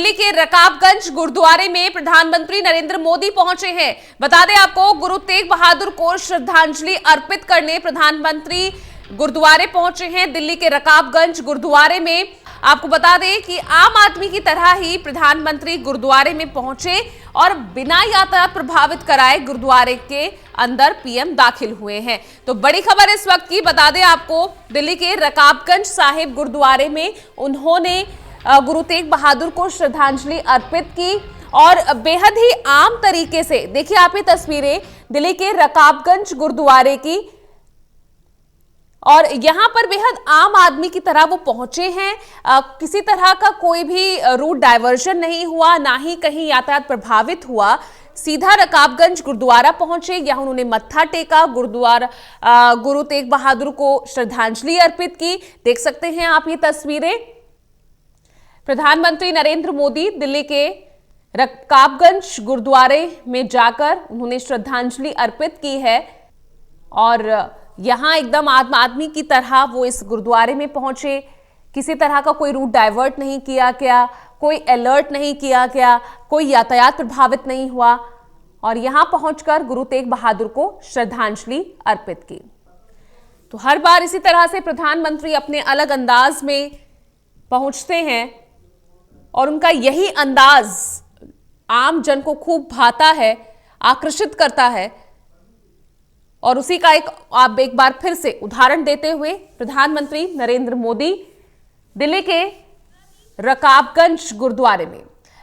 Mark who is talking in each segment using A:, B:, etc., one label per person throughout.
A: दिल्ली के रकाबगंज गुरुद्वारे में प्रधानमंत्री नरेंद्र मोदी पहुंचे हैं। बता दें आपको, गुरु तेग बहादुर को श्रद्धांजलि अर्पित करने प्रधानमंत्री गुरुद्वारे पहुंचे हैं। दिल्ली के रकाबगंज गुरुद्वारे में आपको बता दें कि आम आदमी की तरह ही प्रधानमंत्री गुरुद्वारे में पहुंचे और बिना यातायात प्रभावित कराए गुरुद्वारे के अंदर पीएम दाखिल हुए हैं। तो बड़ी खबर इस वक्त की बता दें आपको, दिल्ली के रकाबगंज साहिब गुरुद्वारे में उन्होंने गुरु तेग बहादुर को श्रद्धांजलि अर्पित की और बेहद ही आम तरीके से, देखिए आप ये तस्वीरें दिल्ली के रकाबगंज गुरुद्वारे की, और यहां पर बेहद आम आदमी की तरह वो पहुंचे हैं। किसी तरह का कोई भी रूट डायवर्जन नहीं हुआ, ना ही कहीं यातायात प्रभावित हुआ। सीधा रकाबगंज गुरुद्वारा पहुंचे, यहां उन्होंने मत्था टेका, गुरु तेग बहादुर को श्रद्धांजलि अर्पित की। देख सकते हैं आप ये तस्वीरें। प्रधानमंत्री नरेंद्र मोदी दिल्ली के रकाबगंज गुरुद्वारे में जाकर उन्होंने श्रद्धांजलि अर्पित की है और यहां एकदम आम आदमी की तरह वो इस गुरुद्वारे में पहुंचे। किसी तरह का कोई रूट डाइवर्ट नहीं किया गया, कोई अलर्ट नहीं किया गया, कोई यातायात प्रभावित नहीं हुआ और यहां पहुंचकर गुरु तेग बहादुर को श्रद्धांजलि अर्पित की। तो हर बार इसी तरह से प्रधानमंत्री अपने अलग अंदाज में पहुंचते हैं और उनका यही अंदाज आम जन को खूब भाता है, आकर्षित करता है। और उसी का आप एक बार फिर से उदाहरण देते हुए प्रधानमंत्री नरेंद्र मोदी दिल्ली के रकाबगंज गुरुद्वारे में।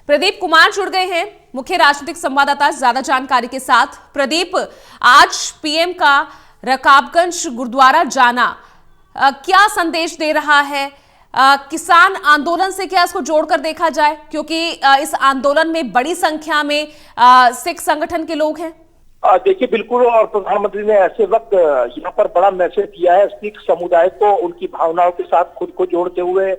A: प्रदीप कुमार जुड़ गए हैं मुख्य राजनीतिक संवाददाता ज्यादा जानकारी के साथ। प्रदीप, आज पीएम का रकाबगंज गुरुद्वारा जाना क्या संदेश दे रहा है? किसान आंदोलन से क्या इसको जोड़कर देखा जाए, क्योंकि इस आंदोलन में बड़ी संख्या में सिख संगठन के लोग हैं?
B: देखिए, बिल्कुल, और प्रधानमंत्री ने ऐसे वक्त यहाँ पर बड़ा मैसेज दिया है सिख समुदाय को उनकी भावनाओं के साथ खुद को जोड़ते हुए।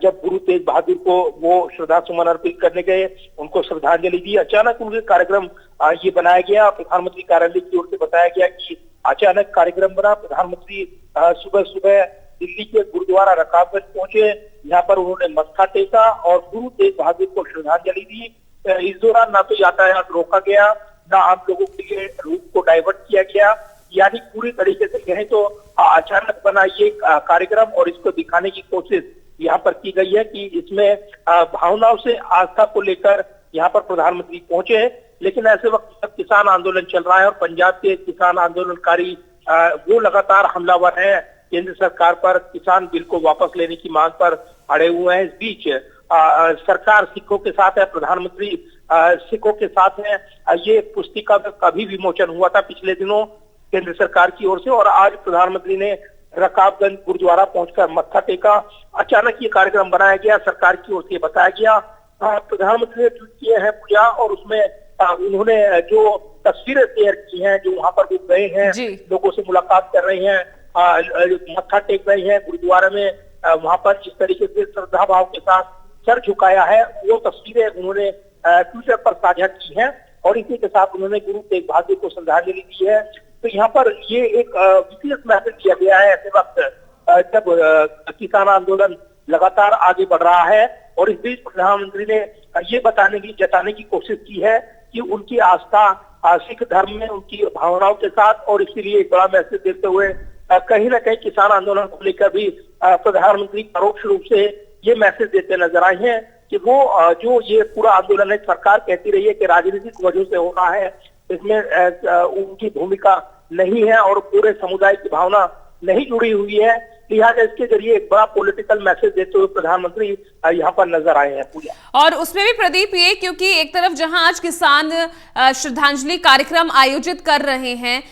B: जब गुरु तेग बहादुर को वो श्रद्धा सुमन अर्पित करने गए, उनको श्रद्धांजलि दी, अचानक उनके कार्यक्रम ये बनाया गया। प्रधानमंत्री कार्यालय की ओर से बताया गया कि अचानक कार्यक्रम बना। प्रधानमंत्री सुबह सुबह दिल्ली के गुरुद्वारा रकाबगंज पहुंचे, यहाँ पर उन्होंने मत्था टेका और गुरु तेग बहादुर को श्रद्धांजलि दी। इस दौरान ना तो यातायात रोका गया, ना आप लोगों के लिए रूट को डाइवर्ट किया गया, यानी पूरी तरीके से कहें तो अचानक बना ये कार्यक्रम और इसको दिखाने की कोशिश यहाँ पर की गई है कि इसमें भावनाओं से आस्था को लेकर यहाँ पर प्रधानमंत्री पहुंचे हैं। लेकिन ऐसे वक्त जब किसान आंदोलन चल रहा है और पंजाब के किसान आंदोलनकारी वो लगातार हमलावर हैं केंद्र सरकार पर, किसान बिल को वापस लेने की मांग पर अड़े हुए हैं। इस बीच सरकार सिखों के साथ है, प्रधानमंत्री सिखों के साथ है। ये पुस्तिका का भी विमोचन हुआ था पिछले दिनों केंद्र सरकार की ओर से और आज प्रधानमंत्री ने रकाबगंज गुरुद्वारा पहुंचकर मत्था टेका। अचानक ये कार्यक्रम बनाया गया, सरकार की ओर से बताया गया। प्रधानमंत्री ने ट्वीट किए हैं पूजा और उसमें उन्होंने जो तस्वीरें शेयर की हैं, जो वहां पर वो गए हैं, लोगों से मुलाकात कर रहे हैं, मत्था टेक रहे हैं गुरुद्वारा में, वहां पर जिस तरीके से श्रद्धा भाव के साथ सर झुकाया है, वो तस्वीरें उन्होंने ट्विटर पर साझा की हैं और इसी के साथ उन्होंने गुरु तेग बहादुर को श्रद्धांजलि दी है। तो यहाँ पर ये एक विशेष मैसेज दिया गया है ऐसे वक्त जब किसान आंदोलन लगातार आगे बढ़ रहा है और इस बीच प्रधानमंत्री ने ये जताने की कोशिश की है कि उनकी आस्था सिख धर्म में उनकी भावनाओं के साथ, और इसीलिए एक बड़ा मैसेज देते हुए कहीं ना कहीं किसान आंदोलन को लेकर भी प्रधानमंत्री परोक्ष रूप से ये मैसेज देते नजर आए हैं कि वो जो ये पूरा आंदोलन है, सरकार कहती रही है कि राजनीतिक वजह से हो रहा है, इसमें उनकी भूमिका नहीं है और पूरे समुदाय की भावना नहीं जुड़ी हुई है। लिहाजा इसके जरिए एक बड़ा पॉलिटिकल मैसेज देते हुए प्रधानमंत्री यहाँ पर नजर आए हैं पूजा।
A: और उसमें भी प्रदीप ये, क्योंकि एक तरफ जहां आज किसान श्रद्धांजलि कार्यक्रम आयोजित कर रहे हैं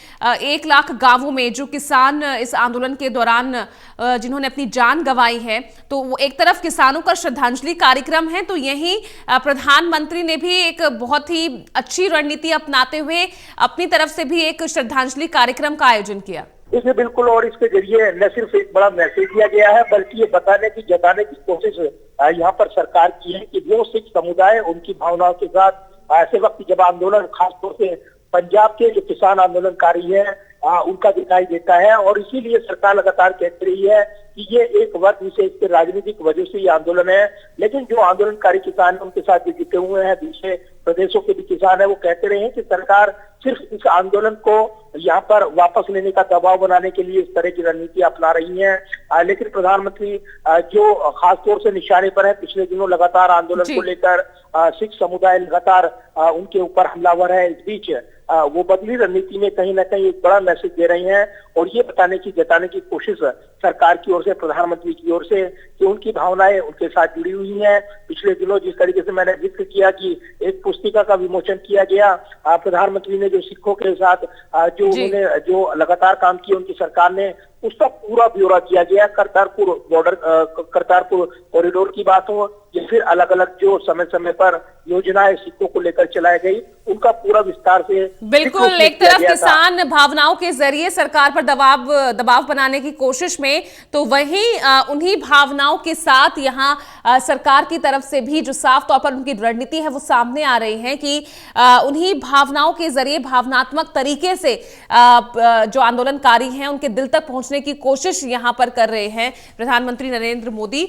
A: 1 लाख गांवों में, जो किसान इस आंदोलन के दौरान जिन्होंने अपनी जान गंवाई है, तो वो एक तरफ किसानों का श्रद्धांजलि कार्यक्रम है, तो यही प्रधानमंत्री ने भी एक बहुत ही अच्छी रणनीति अपनाते हुए अपनी तरफ से भी एक श्रद्धांजलि कार्यक्रम का आयोजन किया।
B: इसे बिल्कुल, और इसके जरिए न सिर्फ एक बड़ा मैसेज दिया गया है बल्कि ये जताने की कोशिश यहाँ पर सरकार की है कि जो सिख समुदाय उनकी भावनाओं के साथ ऐसे वक्त जब आंदोलन खासतौर से पंजाब के जो किसान आंदोलनकारी हैं उनका दिखाई देता है। और इसीलिए सरकार लगातार कहती रही है कि ये एक वर्ग विशेष के राजनीतिक वजह से ये आंदोलन है। लेकिन जो आंदोलनकारी किसान उनके साथ जो जुटे हुए हैं, दूसरे प्रदेशों के भी किसान है, वो कहते रहे हैं कि सरकार सिर्फ इस आंदोलन को यहाँ पर वापस लेने का दबाव बनाने के लिए इस तरह की रणनीति अपना रही है। लेकिन प्रधानमंत्री जो खासतौर से निशाने पर है, पिछले दिनों लगातार आंदोलन को लेकर सिख समुदाय लगातार उनके ऊपर हमलावर है। इस बीच वो बदली रणनीति में कहीं ना कहीं एक बड़ा मैसेज दे रही हैं और ये जताने की कोशिश सरकार की ओर से, प्रधानमंत्री की ओर से, कि उनकी भावनाएं उनके साथ जुड़ी हुई हैं। पिछले दिनों जिस तरीके से मैंने जिक्र किया कि एक पुस्तिका का विमोचन किया गया, प्रधानमंत्री ने जो सिखों के साथ जो उन्होंने जो लगातार काम किया उनकी सरकार ने, उसका पूरा ब्यौरा दिया गया। करतारपुर बॉर्डर, करतारपुर कॉरिडोर की बात हो या फिर अलग अलग जो समय समय पर योजनाएं सिखों को लेकर चलाई गई, उनका पूरा विस्तार से
A: बिल्कुल। एक तरफ किसान भावनाओं के जरिए सरकार पर दबाव बनाने की कोशिश में, तो वहीं उन्हीं भावनाओं के साथ यहाँ सरकार की तरफ से भी जो साफ तौर पर उनकी रणनीति है वो सामने आ रही है कि उन्हीं भावनाओं के जरिए, भावनात्मक तरीके से जो आंदोलनकारी हैं उनके दिल तक पहुंचने की कोशिश यहां पर कर रहे हैं प्रधानमंत्री नरेंद्र मोदी।